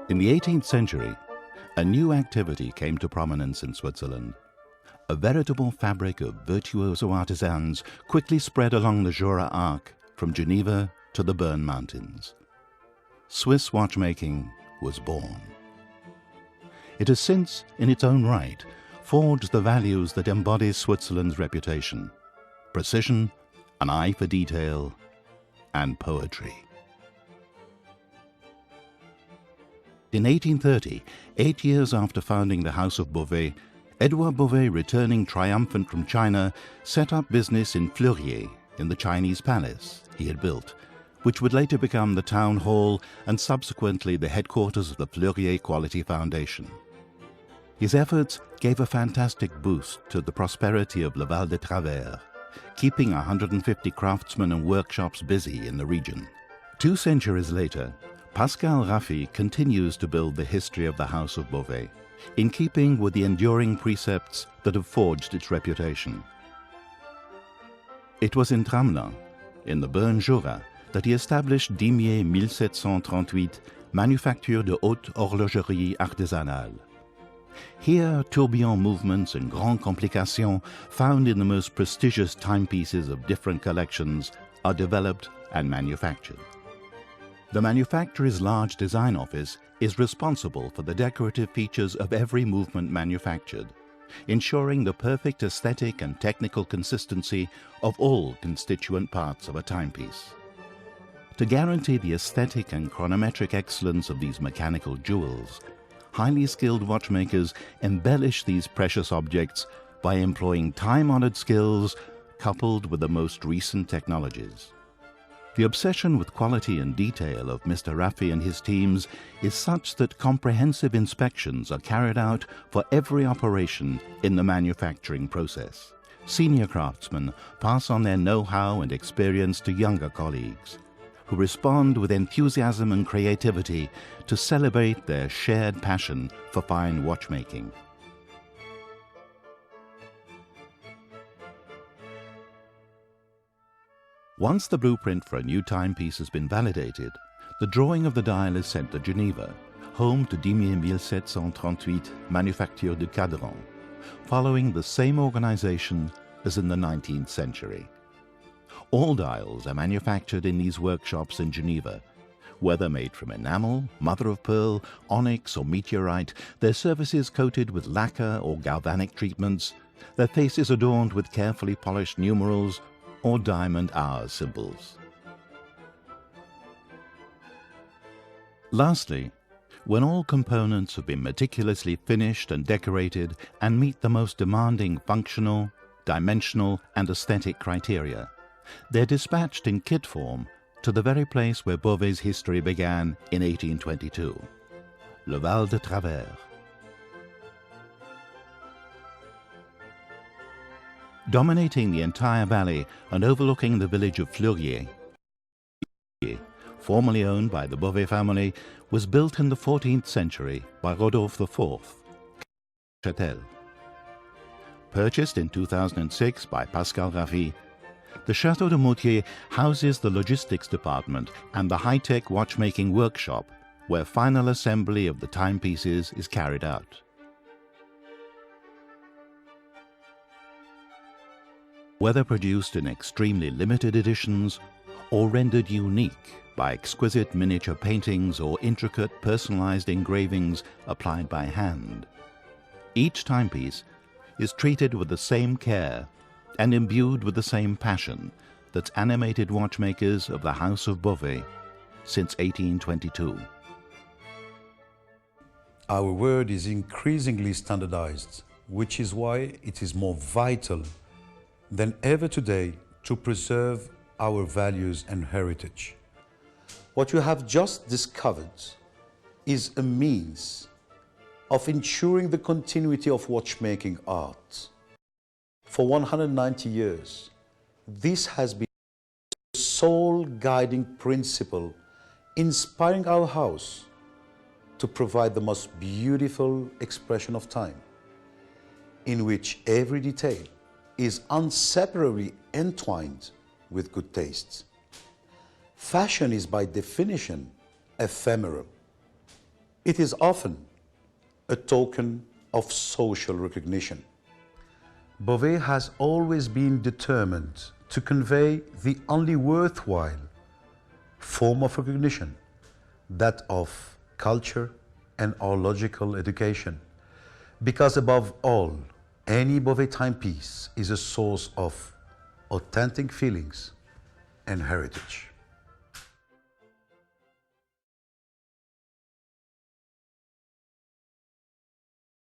In the 18th century, a new activity came to prominence in Switzerland. A veritable fabric of virtuoso artisans quickly spread along the Jura Arc from Geneva to the Bern Mountains. Swiss watchmaking was born. It has since, in its own right, forged the values that embody Switzerland's reputation: precision, an eye for detail, and poetry. In 1830, 8 years after founding the House of Bovet, Edouard Bovet, returning triumphant from China, set up business in Fleurier, in the Chinese palace he had built, which would later become the town hall and subsequently the headquarters of the Fleurier Quality Foundation. His efforts gave a fantastic boost to the prosperity of Le Val de Travers, keeping 150 craftsmen and workshops busy in the region. 2 centuries later, Pascal Raffi continues to build the history of the House of Bovet, in keeping with the enduring precepts that have forged its reputation. It was in Tramelin, in the Bern Jura, that he established Dimier 1738, Manufacture de Haute Horlogerie Artisanale. Here, tourbillon movements and grandes complications, found in the most prestigious timepieces of different collections, are developed and manufactured. The manufacturer's large design office is responsible for the decorative features of every movement manufactured, ensuring the perfect aesthetic and technical consistency of all constituent parts of a timepiece. To guarantee the aesthetic and chronometric excellence of these mechanical jewels, highly skilled watchmakers embellish these precious objects by employing time-honored skills coupled with the most recent technologies. The obsession with quality and detail of Mr. Raffi and his teams is such that comprehensive inspections are carried out for every operation in the manufacturing process. Senior craftsmen pass on their know-how and experience to younger colleagues, who respond with enthusiasm and creativity to celebrate their shared passion for fine watchmaking. Once the blueprint for a new timepiece has been validated, the drawing of the dial is sent to Geneva, home to Dimier 1738 Manufacture du Cadran, following the same organization as in the 19th century. All dials are manufactured in these workshops in Geneva. Whether made from enamel, mother-of-pearl, onyx or meteorite, their surfaces coated with lacquer or galvanic treatments, their faces adorned with carefully polished numerals or diamond hour symbols. Lastly, when all components have been meticulously finished and decorated and meet the most demanding functional, dimensional and aesthetic criteria, they're dispatched in kit form to the very place where Bovet's history began in 1822, Le Val de Travers. Dominating the entire valley and overlooking the village of Fleurier, formerly owned by the Bovet family, was built in the 14th century by Rodolphe IV, Châtel. Purchased in 2006 by Pascal Raffi, the Château de Moutier houses the logistics department and the high-tech watchmaking workshop, where final assembly of the timepieces is carried out. Whether produced in extremely limited editions or rendered unique by exquisite miniature paintings or intricate personalized engravings applied by hand, each timepiece is treated with the same care and imbued with the same passion that's animated watchmakers of the House of Bovet since 1822. Our world is increasingly standardized, which is why it is more vital than ever today to preserve our values and heritage. What you have just discovered is a means of ensuring the continuity of watchmaking art. For 190 years, this has been the sole guiding principle inspiring our house to provide the most beautiful expression of time, in which every detail is inseparably entwined with good taste. Fashion is by definition ephemeral. It is often a token of social recognition. Bovet has always been determined to convey the only worthwhile form of recognition, that of culture and horological education, because above all, any Bovet timepiece is a source of authentic feelings and heritage.